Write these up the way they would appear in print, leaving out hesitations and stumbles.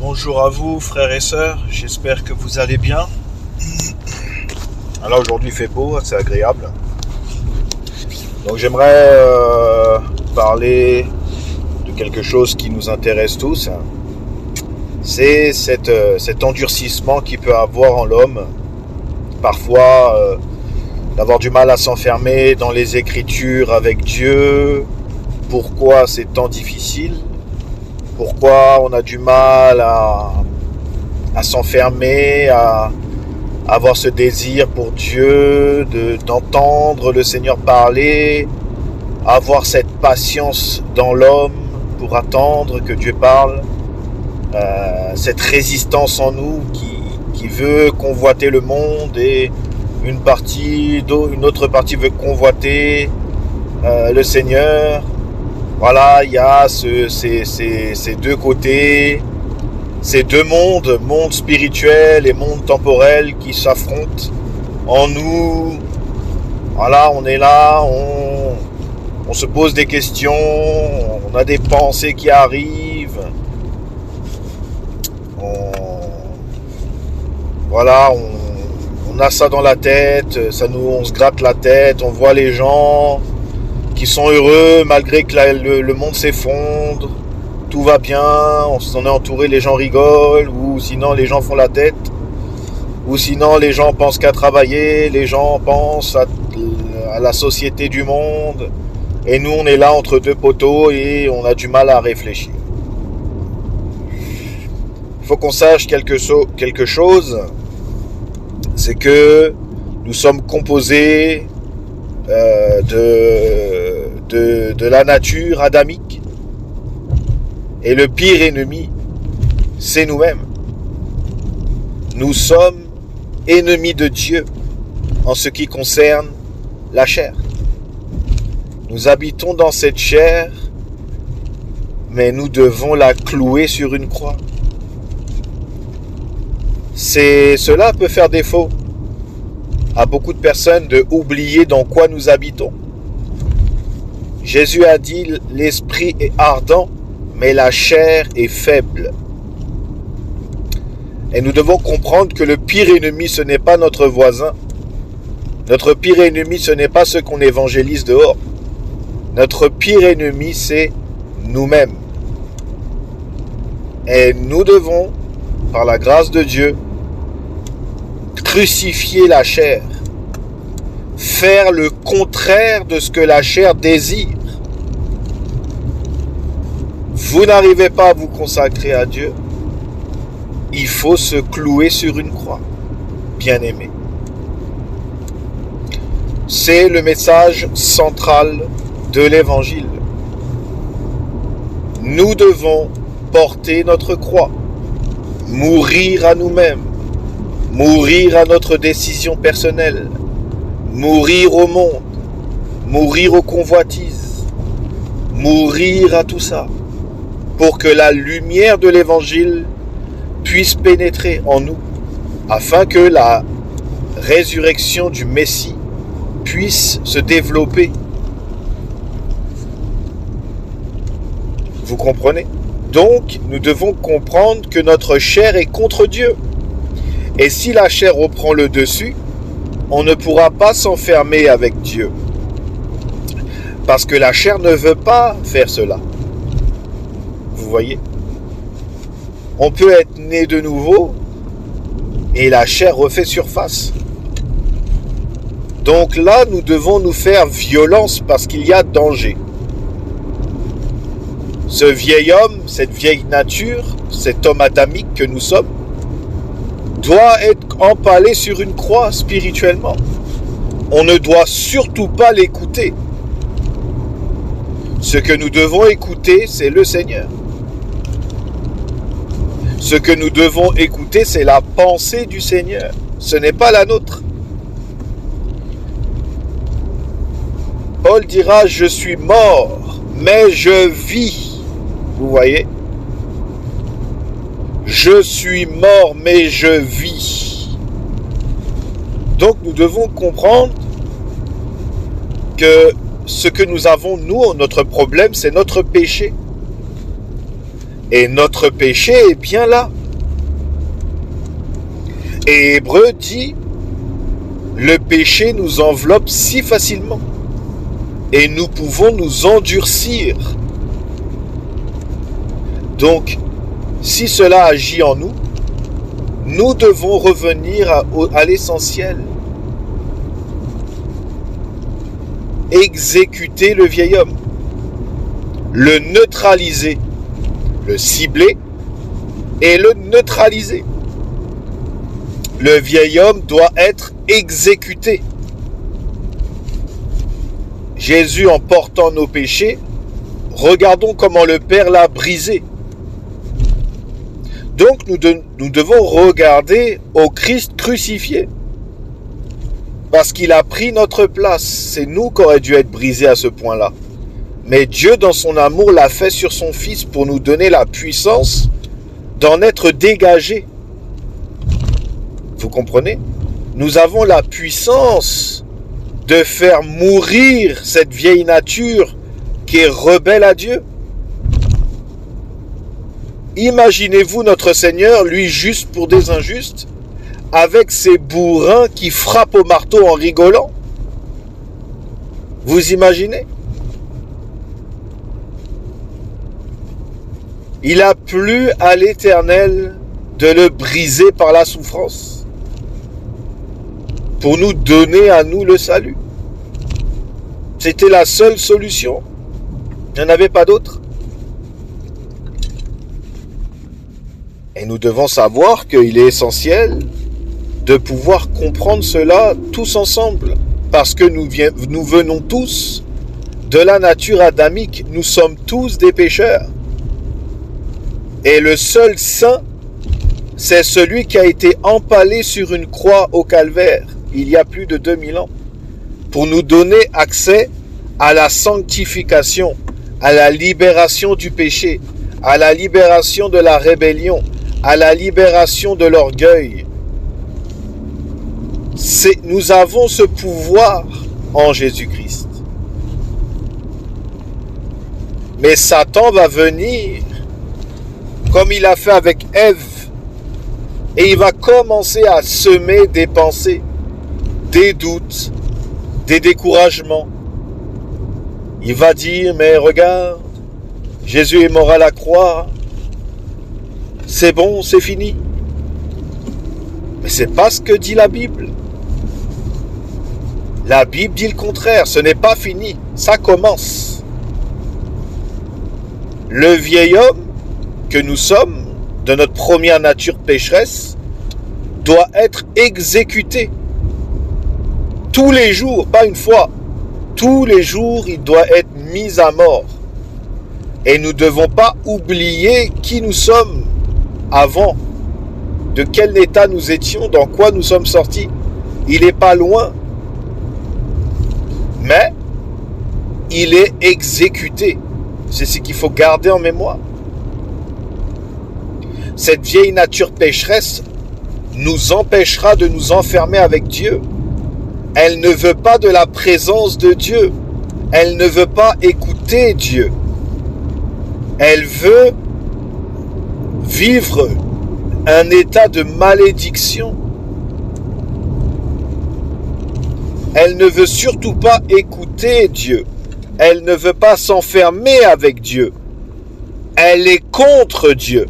Bonjour à vous frères et sœurs, j'espère que vous allez bien. Alors aujourd'hui il fait beau, c'est agréable. Donc j'aimerais parler de quelque chose qui nous intéresse tous. C'est cet endurcissement qu'il peut avoir en l'homme. Parfois d'avoir du mal à s'enfermer dans les Écritures avec Dieu. Pourquoi c'est tant difficile ? Pourquoi on a du mal à s'enfermer, à avoir ce désir pour Dieu, d'entendre le Seigneur parler, avoir cette patience dans l'homme pour attendre que Dieu parle, cette résistance en nous qui veut convoiter le monde et une autre partie veut convoiter le Seigneur. Voilà, il y a ces deux côtés, ces deux mondes, monde spirituel et monde temporel qui s'affrontent en nous. Voilà, on est là, on se pose des questions, on a des pensées qui arrivent. On a ça dans la tête, on se gratte la tête, on voit les gens qui sont heureux malgré que le monde s'effondre, tout va bien, on s'en est entouré, les gens rigolent, ou sinon les gens font la tête, ou sinon les gens pensent qu'à travailler, les gens pensent à la société du monde, et nous on est là entre deux poteaux et on a du mal à réfléchir. Il faut qu'on sache quelque chose, c'est que nous sommes composés de la nature adamique, et le pire ennemi c'est nous-mêmes. Nous sommes ennemis de Dieu en ce qui concerne la chair. Nous habitons dans cette chair, mais nous devons la clouer sur une croix. Cela peut faire défaut à beaucoup de personnes de oublier dans quoi nous habitons. Jésus a dit, l'esprit est ardent, mais la chair est faible. Et nous devons comprendre que le pire ennemi, ce n'est pas notre voisin. Notre pire ennemi, ce n'est pas ceux qu'on évangélise dehors. Notre pire ennemi, c'est nous-mêmes. Et nous devons, par la grâce de Dieu, crucifier la chair, faire le contraire de ce que la chair désire. Vous n'arrivez pas à vous consacrer à Dieu, il faut se clouer sur une croix, bien-aimé. C'est le message central de l'Évangile. Nous devons porter notre croix, mourir à nous-mêmes, mourir à notre décision personnelle, mourir au monde, mourir aux convoitises, mourir à tout ça, pour que la lumière de l'Évangile puisse pénétrer en nous, afin que la résurrection du Messie puisse se développer. Vous comprenez ? Donc, nous devons comprendre que notre chair est contre Dieu. Et si la chair reprend le dessus, on ne pourra pas s'enfermer avec Dieu. Parce que la chair ne veut pas faire cela. Vous voyez ? On peut être né de nouveau et la chair refait surface. Donc là, nous devons nous faire violence parce qu'il y a danger. Ce vieil homme, cette vieille nature, cet homme adamique que nous sommes, doit être empalé sur une croix spirituellement. On ne doit surtout pas l'écouter. Ce que nous devons écouter, c'est le Seigneur. Ce que nous devons écouter, c'est la pensée du Seigneur. Ce n'est pas la nôtre. Paul dira, je suis mort, mais je vis. Vous voyez ? Je suis mort, mais je vis. Donc nous devons comprendre que ce que nous avons, nous, notre problème, c'est notre péché. Et notre péché est bien là. Et Hébreu dit, le péché nous enveloppe si facilement. Et nous pouvons nous endurcir. Donc, si cela agit en nous, nous devons revenir à l'essentiel. Exécuter le vieil homme. Le neutraliser. Le cibler et le neutraliser. Le vieil homme doit être exécuté. Jésus, en portant nos péchés, regardons comment le Père l'a brisé. Donc nous devons regarder au Christ crucifié. Parce qu'il a pris notre place. C'est nous qui aurions dû être brisés à ce point-là. Mais Dieu, dans son amour, l'a fait sur son Fils pour nous donner la puissance d'en être dégagés. Vous comprenez? Nous avons la puissance de faire mourir cette vieille nature qui est rebelle à Dieu. Imaginez-vous notre Seigneur, lui juste pour des injustes, avec ses bourrins qui frappent au marteau en rigolant. Vous imaginez? Il a plu à l'Éternel de le briser par la souffrance pour nous donner à nous le salut. C'était la seule solution. Il n'y en avait pas d'autre. Et nous devons savoir qu'il est essentiel de pouvoir comprendre cela tous ensemble, parce que nous venons tous de la nature adamique. Nous sommes tous des pécheurs. Et le seul saint, c'est celui qui a été empalé sur une croix au calvaire, il y a plus de 2000 ans, pour nous donner accès à la sanctification, à la libération du péché, à la libération de la rébellion, à la libération de l'orgueil. Nous avons ce pouvoir en Jésus-Christ. Mais Satan va venir comme il a fait avec Ève, et il va commencer à semer des pensées, des doutes, des découragements. Il va dire, mais regarde, Jésus est mort à la croix, c'est bon, c'est fini. Mais c'est pas ce que dit la Bible. La Bible dit le contraire, ce n'est pas fini, ça commence. Le vieil homme que nous sommes, de notre première nature pécheresse, doit être exécuté. Tous les jours, pas une fois, tous les jours, il doit être mis à mort. Et nous ne devons pas oublier qui nous sommes avant, de quel état nous étions, dans quoi nous sommes sortis. Il n'est pas loin, mais il est exécuté. C'est ce qu'il faut garder en mémoire. Cette vieille nature pécheresse nous empêchera de nous enfermer avec Dieu. Elle ne veut pas de la présence de Dieu. Elle ne veut pas écouter Dieu. Elle veut vivre un état de malédiction. Elle ne veut surtout pas écouter Dieu. Elle ne veut pas s'enfermer avec Dieu. Elle est contre Dieu.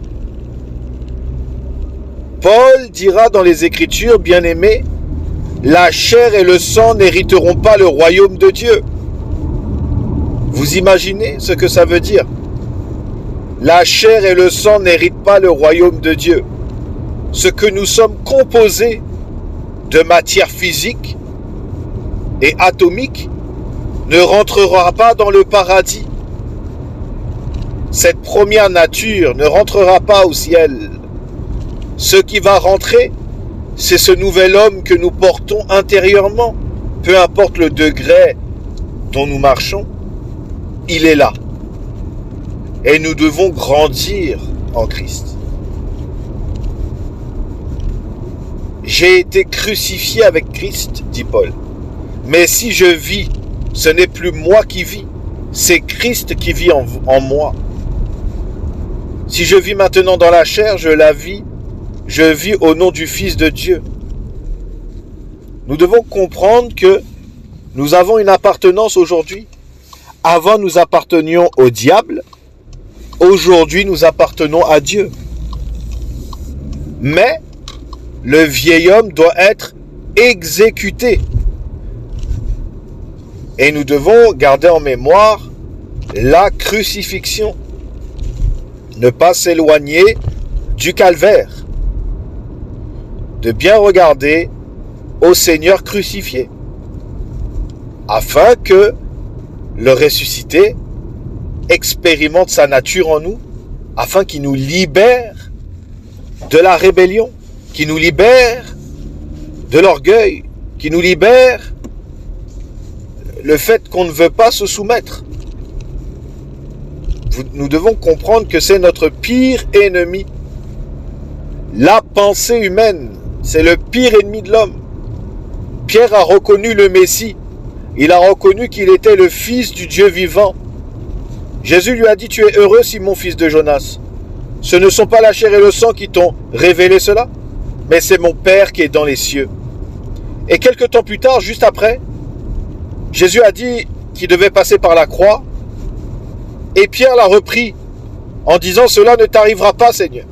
Paul dira dans les Écritures, bien-aimés, la chair et le sang n'hériteront pas le royaume de Dieu. Vous imaginez ce que ça veut dire? La chair et le sang n'héritent pas le royaume de Dieu. Ce que nous sommes composés de matière physique et atomique ne rentrera pas dans le paradis. Cette première nature ne rentrera pas au ciel. Ce qui va rentrer, c'est ce nouvel homme que nous portons intérieurement. Peu importe le degré dont nous marchons, il est là. Et nous devons grandir en Christ. J'ai été crucifié avec Christ, dit Paul. Mais si je vis, ce n'est plus moi qui vis, c'est Christ qui vit en moi. Si je vis maintenant dans la chair, je vis au nom du Fils de Dieu. Nous devons comprendre que nous avons une appartenance aujourd'hui. Avant, nous appartenions au diable. Aujourd'hui, nous appartenons à Dieu. Mais le vieil homme doit être exécuté. Et nous devons garder en mémoire la crucifixion. Ne pas s'éloigner du calvaire. De bien regarder au Seigneur crucifié. Afin que le ressuscité expérimente sa nature en nous, afin qu'il nous libère de la rébellion, qu'il nous libère de l'orgueil, qu'il nous libère le fait qu'on ne veut pas se soumettre. Nous devons comprendre que c'est notre pire ennemi. La pensée humaine, c'est le pire ennemi de l'homme. Pierre a reconnu le Messie. Il a reconnu qu'il était le Fils du Dieu vivant. Jésus lui a dit, tu es heureux, Simon, fils de Jonas. Ce ne sont pas la chair et le sang qui t'ont révélé cela, mais c'est mon Père qui est dans les cieux. Et quelque temps plus tard, juste après, Jésus a dit qu'il devait passer par la croix, et Pierre l'a repris en disant, cela ne t'arrivera pas, Seigneur.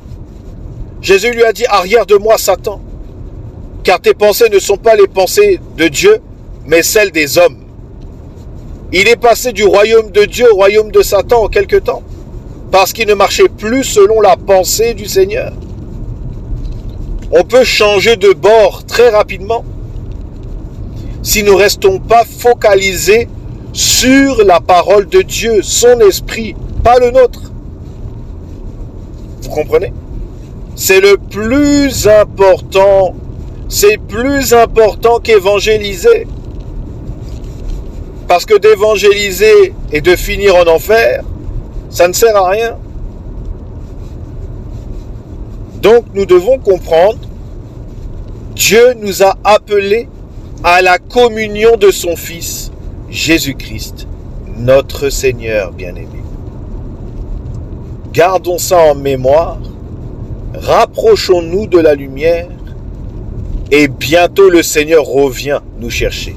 Jésus lui a dit, arrière de moi, Satan, car tes pensées ne sont pas les pensées de Dieu, mais celles des hommes. Il est passé du royaume de Dieu au royaume de Satan en quelque temps, parce qu'il ne marchait plus selon la pensée du Seigneur. On peut changer de bord très rapidement si nous ne restons pas focalisés sur la parole de Dieu, son esprit, pas le nôtre. Vous comprenez? C'est le plus important. C'est plus important qu'évangéliser. Parce que d'évangéliser et de finir en enfer, ça ne sert à rien. Donc nous devons comprendre, Dieu nous a appelés à la communion de son Fils, Jésus-Christ, notre Seigneur bien-aimé. Gardons ça en mémoire, rapprochons-nous de la lumière, et bientôt le Seigneur revient nous chercher.